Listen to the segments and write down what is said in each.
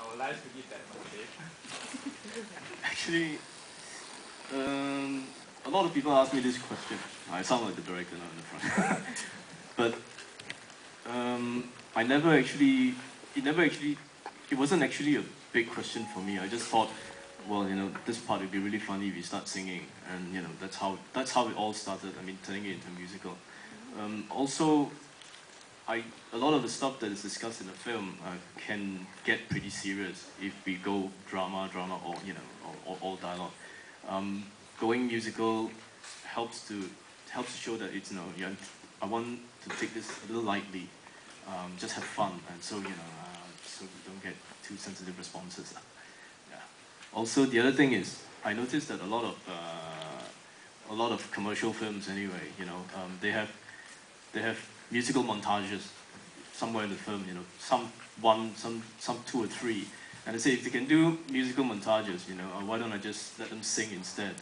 our lives to give that much, Dave? Actually, a lot of people ask me this question. I sound like the director now in the front. But it wasn't actually a big question for me. I just thought, well, this part would be really funny if you start singing, and that's how it all started. I mean, turning it into a musical. Also, a lot of the stuff that is discussed in the film can get pretty serious if we go drama, or all dialogue. Going musical helps to show that it's I want to take this a little lightly, just have fun, and so so we don't get too sensitive responses. Yeah. Also, the other thing is, I noticed that a lot of commercial films anyway, they have musical montages somewhere in the film, some two or three, and I say if they can do musical montages, why don't I just let them sing instead,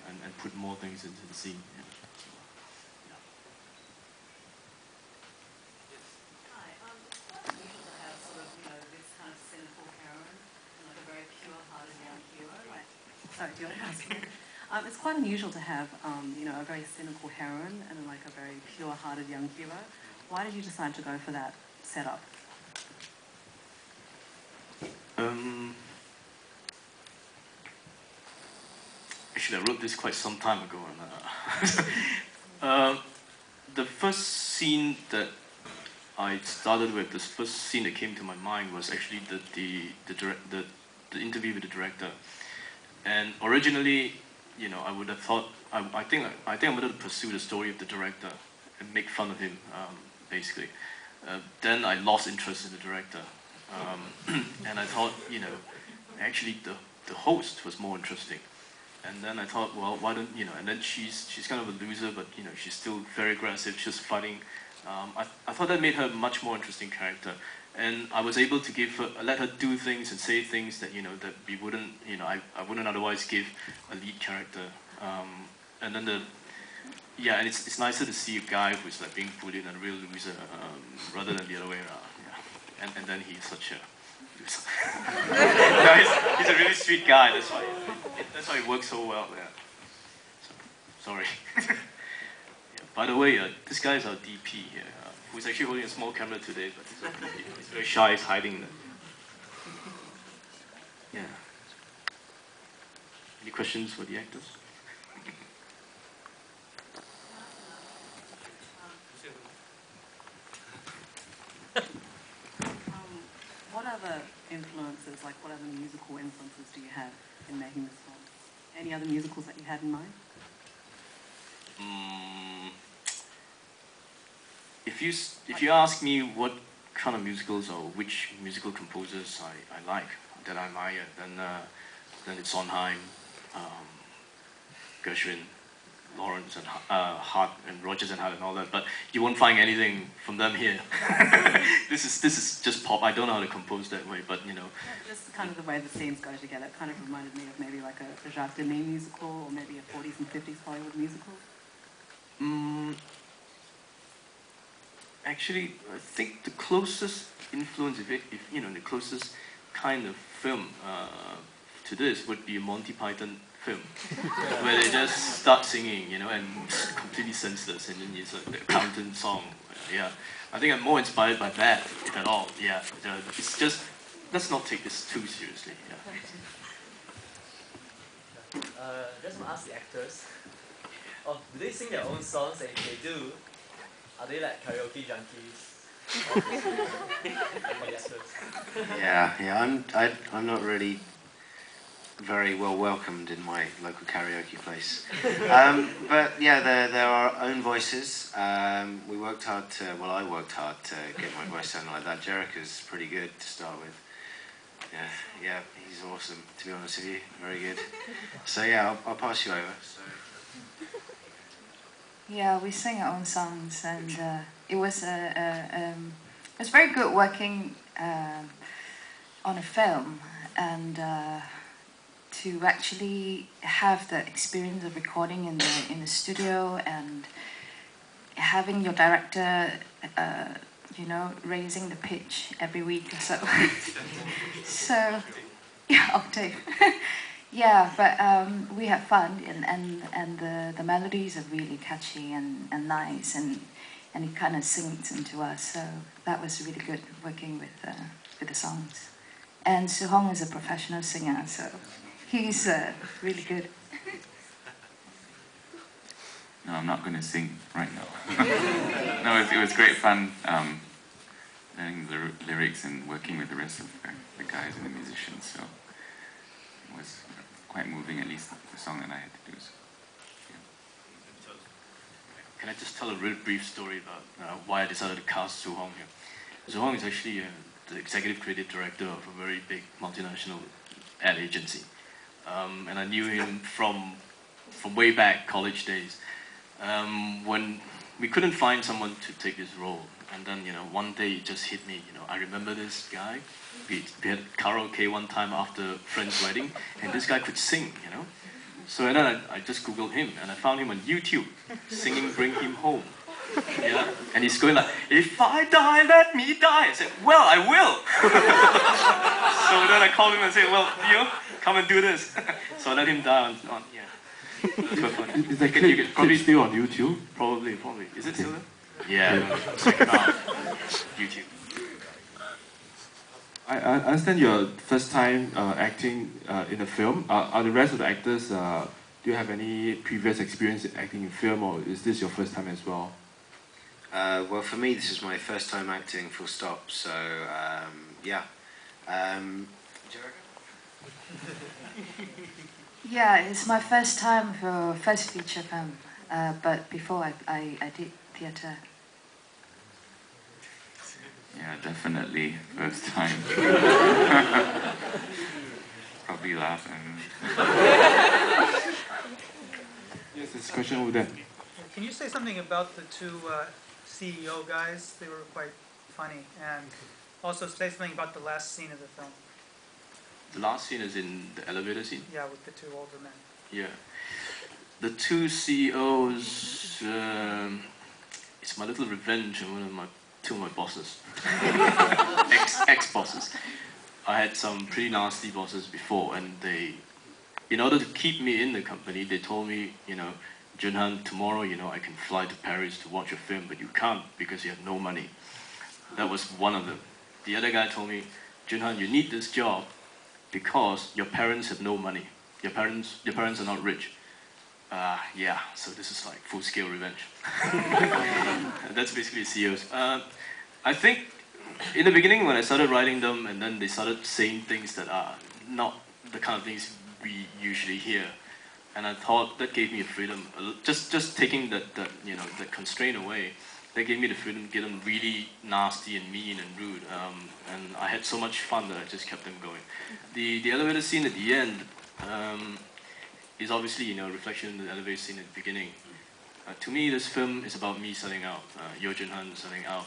and put more things into the scene. Hi, it's quite unusual to have sort of this kind of cynical heroine, like a very pure-hearted young hero. Sorry, do you want to ask me? It's quite unusual to have, a very cynical heroine and like a very pure-hearted young hero. Why did you decide to go for that setup? Actually, I wrote this quite some time ago. The first scene that I started with, the first scene that came to my mind was actually the interview with the director. And originally, I would have thought, I think I wanted to pursue the story of the director and make fun of him, basically. Then I lost interest in the director, and I thought, actually the host was more interesting. And then I thought, well, why don't And then she's kind of a loser, but she's still very aggressive. She's fighting. I thought that made her a much more interesting character, and I was able to let her do things and say things that that we wouldn't, I wouldn't otherwise give a lead character. And then and it's nicer to see a guy who's like being bullied and a real loser, rather than the other way around. Yeah. And then he's such a loser. No, he's a really sweet guy. That's why it works so well. Yeah. Sorry. By the way, this guy is our DP here, who's actually holding a small camera today, but he's very shy, he's hiding it. Yeah. Any questions for the actors? What other influences, what other musical influences do you have in making this film? Any other musicals that you had in mind? If you ask me what kind of musicals or which musical composers I like, that I admire, then it's Sondheim, Gershwin, Lawrence, and Hart, and Rodgers and Hart, and all that. But you won't find anything from them here. This is just pop. I don't know how to compose that way, but just kind of the way the scenes go together. It kind of reminded me of maybe like a Jacques Demy musical, or maybe a 40s and 50s Hollywood musical. Actually, I think the closest influence, the closest kind of film to this would be a Monty Python film, where they just start singing, and completely senseless, and then it's like the accountant song. Yeah, I think I'm more inspired by that, if at all. Yeah, it's just, let's not take this too seriously. Yeah. Just want to ask the actors. Do they sing their own songs? And if they do, are they like karaoke junkies? Yeah. I'm not really very well welcomed in my local karaoke place. But yeah, they're our own voices. We worked hard I worked hard to get my voice sounding like that. Jerrica's pretty good to start with. Yeah, he's awesome, to be honest with you. Very good. So yeah, I'll pass you over. So. Yeah, we sing our own songs, and it was very good working on a film, and to actually have the experience of recording in the studio, and having your director you know, raising the pitch every week or so. So, yeah, octave. Yeah, but we have fun, and the melodies are really catchy and nice, and it kind of sinks into us. So that was really good working with the songs. And Suhong is a professional singer, so he's really good. No, I'm not going to sing right now. No, it was great fun learning the lyrics and working with the rest of the guys and the musicians. So it was quite moving, at least the song that I had to do. So, yeah. Can I just tell a real brief story about why I decided to cast Suhong here? Suhong is actually the executive creative director of a very big multinational ad agency. And I knew him from way back, college days. When we couldn't find someone to take this role, and then one day it just hit me. I remember this guy. We had karaoke one time after a friend's wedding, and this guy could sing. So and then I just googled him, and I found him on YouTube singing "Bring Him Home." Yeah, and he's going like, "If I die, let me die." I said, "Well, I will." So then I called him and said, "Well, come and do this." So I let him die on yeah. That's quite funny. Is that clip probably still on YouTube? Probably. Is it still there? Yeah. Check it out. YouTube. I understand your first time acting in a film. Are the rest of the actors, do you have any previous experience acting in film, or is this your first time as well? Well, for me, this is my first time acting, full stop. So, yeah. Jerrica? Yeah, it's my first time for first feature film, but before I did theatre. Yeah, definitely first time. Probably laugh and. Yes, this question over there. Can you say something about the two CEO guys? They were quite funny, and also say something about the last scene of the film. The last scene is in the elevator scene? Yeah, with the two older men. Yeah. The two CEOs, it's my little revenge on two of my bosses. Ex-bosses. I had some pretty nasty bosses before, and they, in order to keep me in the company, they told me, Joon, tomorrow, I can fly to Paris to watch your film, but you can't because you have no money. That was one of them. The other guy told me, Joon, you need this job because your parents have no money. Your parents are not rich. Yeah, so this is like full-scale revenge. That's basically CEOs. I think in the beginning when I started writing them, and then they started saying things that are not the kind of things we usually hear, and I thought that gave me a freedom. Just taking that constraint away, that gave me the freedom to get them really nasty and mean and rude. And I had so much fun that I just kept them going. The elevator scene at the end is obviously a reflection of the elevator scene at the beginning. To me, this film is about me selling out, Joon selling out.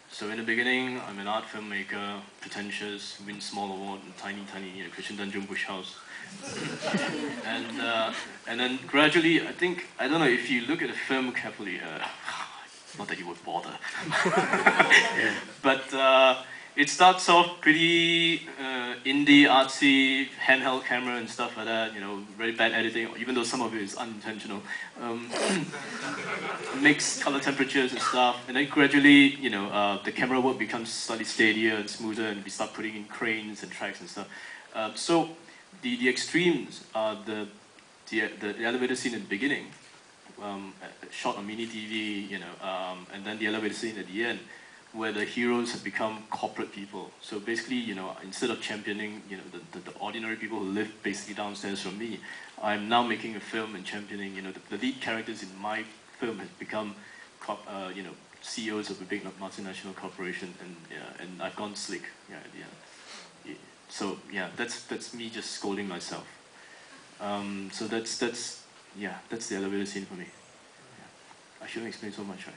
So in the beginning, I'm an art filmmaker, pretentious, win small award in tiny Christian Dungeon Bush House. And then gradually, I don't know, if you look at the film carefully, not that you would bother, but it starts off pretty indie, artsy, handheld camera and stuff like that, very bad editing, even though some of it is unintentional. Mixed color temperatures and stuff, and then gradually, the camera work becomes slightly steadier and smoother, and we start putting in cranes and tracks and stuff. So the extremes are the elevator scene at the beginning, shot on mini TV, and then the elevator scene at the end, where the heroes have become corporate people. So basically, instead of championing, the ordinary people who live basically downstairs from me, I'm now making a film and championing, the lead characters in my film have become, CEOs of a big multinational corporation, and I've gone slick, at the end. So yeah, that's me just scolding myself. So that's the elevator scene for me. Yeah. I shouldn't explain so much, right?